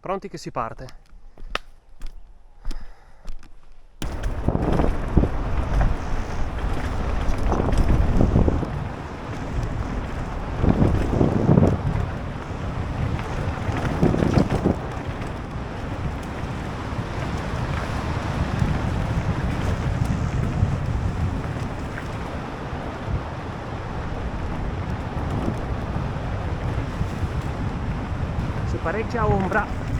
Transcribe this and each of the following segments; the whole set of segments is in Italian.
Pronti che si parte. C'è parecchia ombra.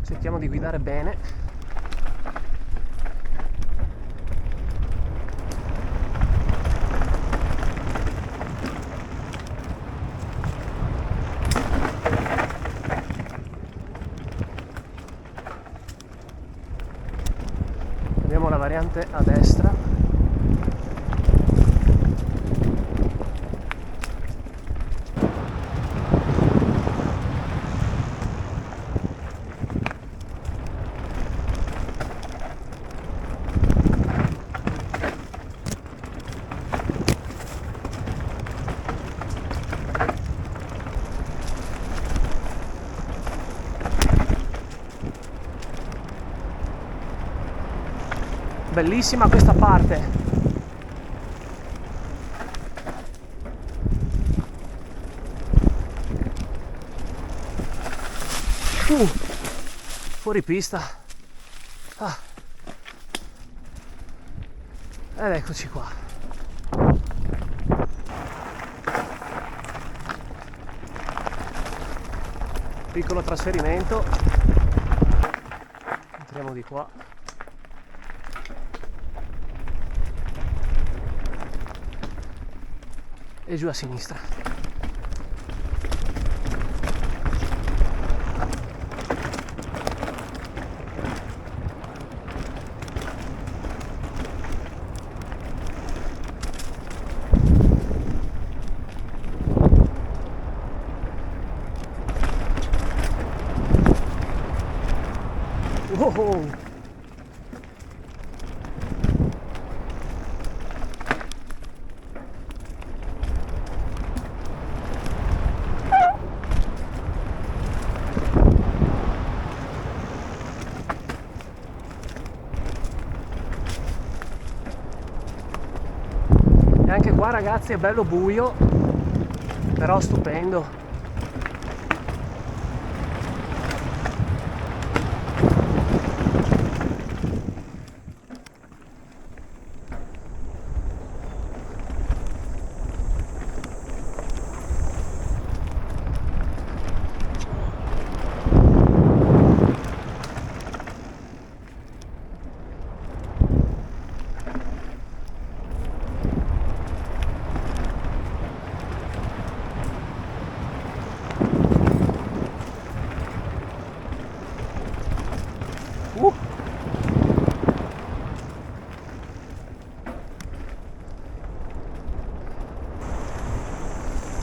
Cerchiamo di guidare bene. Abbiamo la variante a destra. Bellissima questa parte. Fuori pista. Ed eccoci qua. Piccolo trasferimento. Entriamo di qua. E giù a sinistra. Oh! E anche qua ragazzi è bello buio, però stupendo.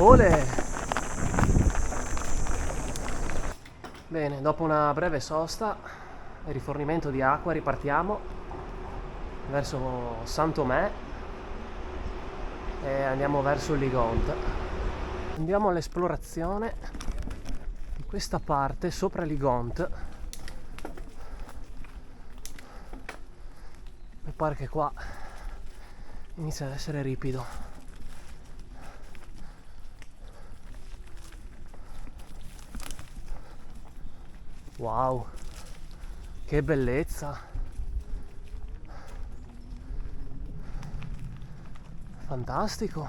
Ole! Bene, dopo una breve sosta e rifornimento di acqua ripartiamo verso Saint Thomé e andiamo verso il Ligonte. Andiamo all'esplorazione di questa parte sopra Ligonte. Mi pare che qua inizia ad essere ripido. Wow, che bellezza! Fantastico!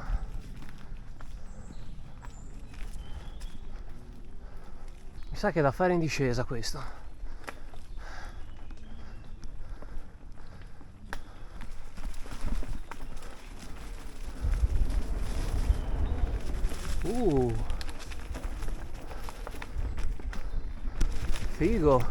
Mi sa che è da fare in discesa questo. Figo!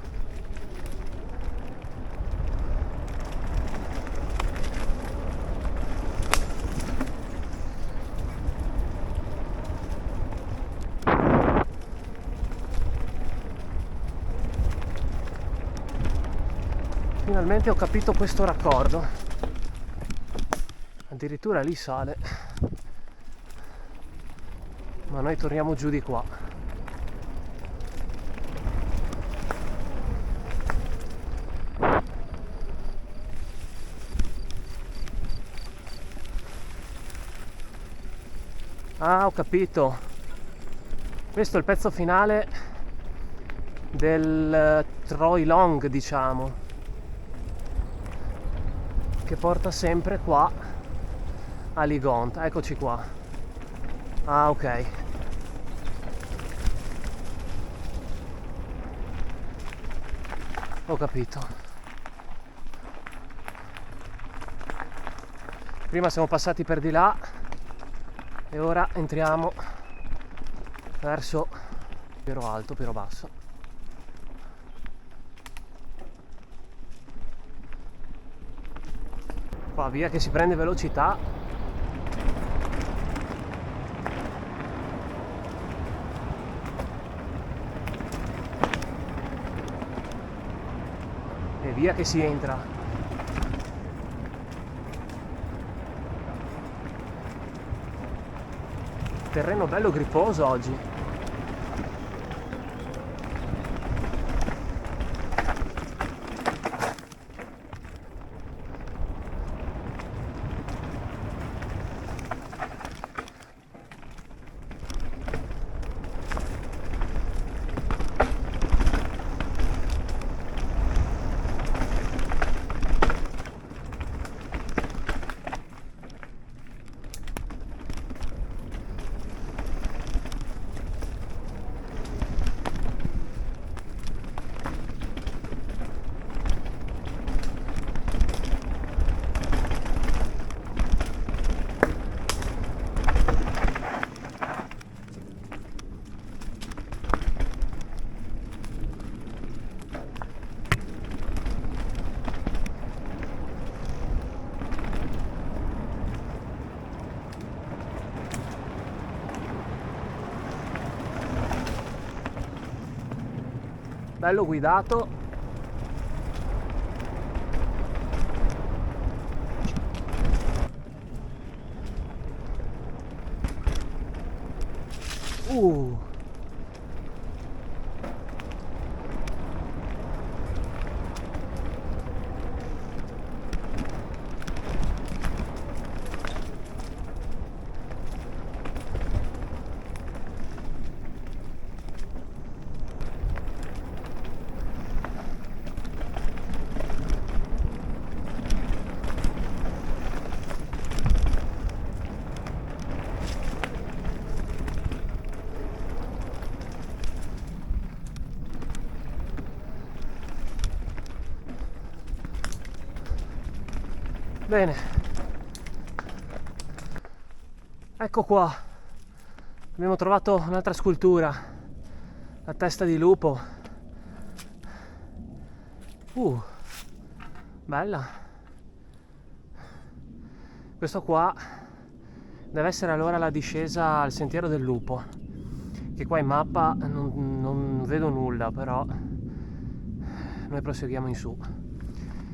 Finalmente ho capito questo raccordo. addirittura lì sale, ma noi torniamo giù di qua. Ah, ho capito, questo è il pezzo finale del Troy Long, diciamo, che porta sempre qua a Ligont. Eccoci qua. Ah, ok. Ho capito. Prima siamo passati per di là e ora entriamo verso Piero Alto, Piero Basso. Qua via che si prende velocità. E via che si entra. Terreno bello gripposo oggi. Bello guidato. Bene, ecco qua, abbiamo trovato un'altra scultura, la testa di lupo. Bella. Questo qua deve essere allora la discesa al sentiero del lupo, che qua in mappa non vedo nulla, però noi proseguiamo in su.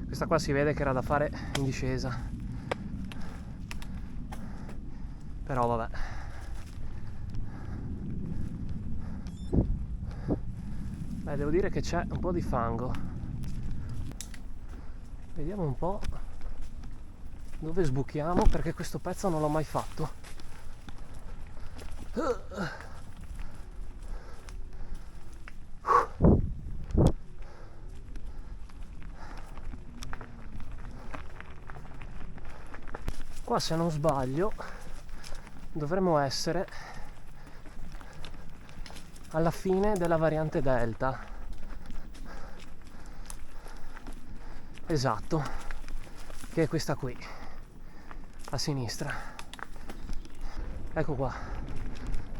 Questa qua si vede che era da fare in discesa, però vabbè. Beh, devo dire che c'è un po' di fango. Vediamo un po' dove sbuchiamo, perché questo pezzo non l'ho mai fatto. Qua, se non sbaglio, dovremmo essere alla fine della variante Delta. Esatto, che è questa qui, a sinistra. Ecco qua,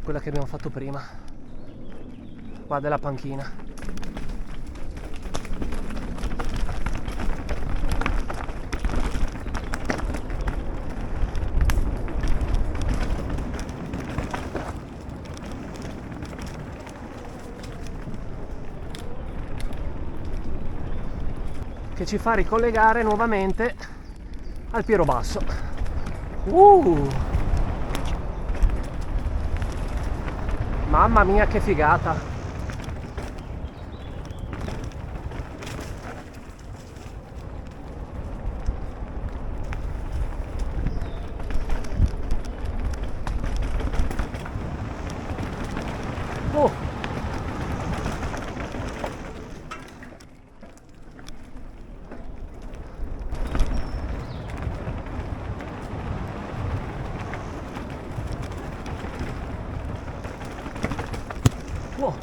quella che abbiamo fatto prima, qua della panchina. Che ci fa ricollegare nuovamente al Piero Basso. Mamma mia che figata! Oh! Oh!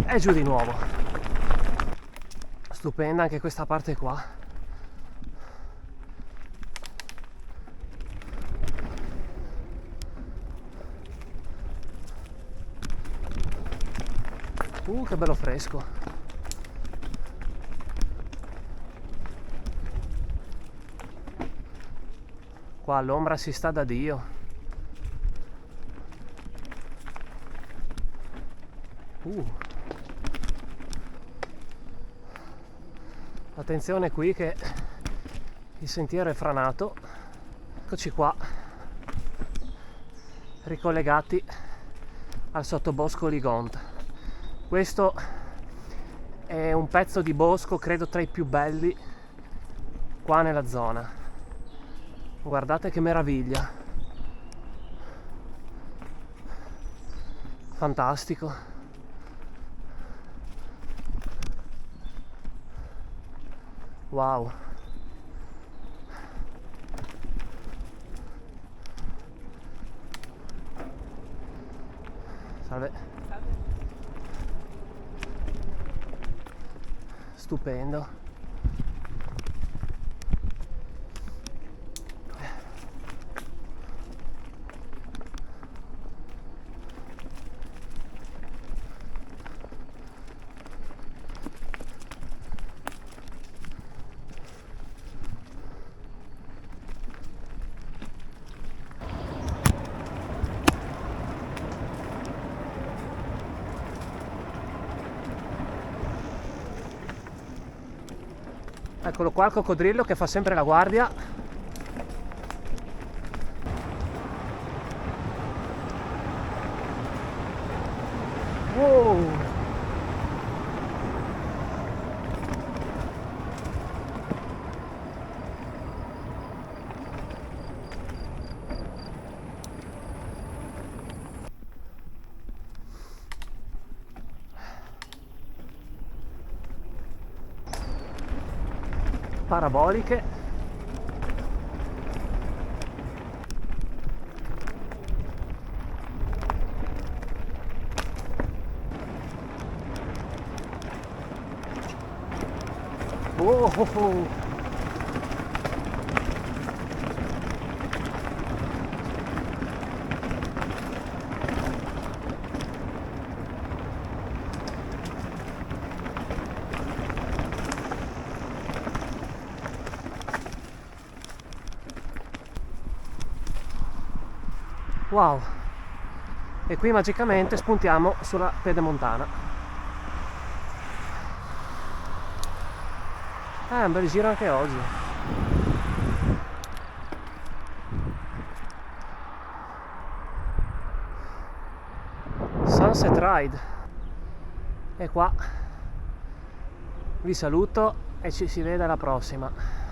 E giù di nuovo. Stupenda anche questa parte qua. Che bello fresco. Qua all'ombra si sta da Dio. Attenzione qui che il sentiero è franato. Eccoci qua, ricollegati al sottobosco Ligont. Questo è un pezzo di bosco, credo tra i più belli qua nella zona. Guardate che meraviglia, fantastico. Wow. Salve. Stupendo. Eccolo qua il coccodrillo che fa sempre la guardia. Wow. Paraboliche. Oh, oh, oh. Wow, e qui magicamente spuntiamo sulla pedemontana. Un bel giro anche oggi. Sunset Ride. E qua vi saluto e ci si vede alla prossima.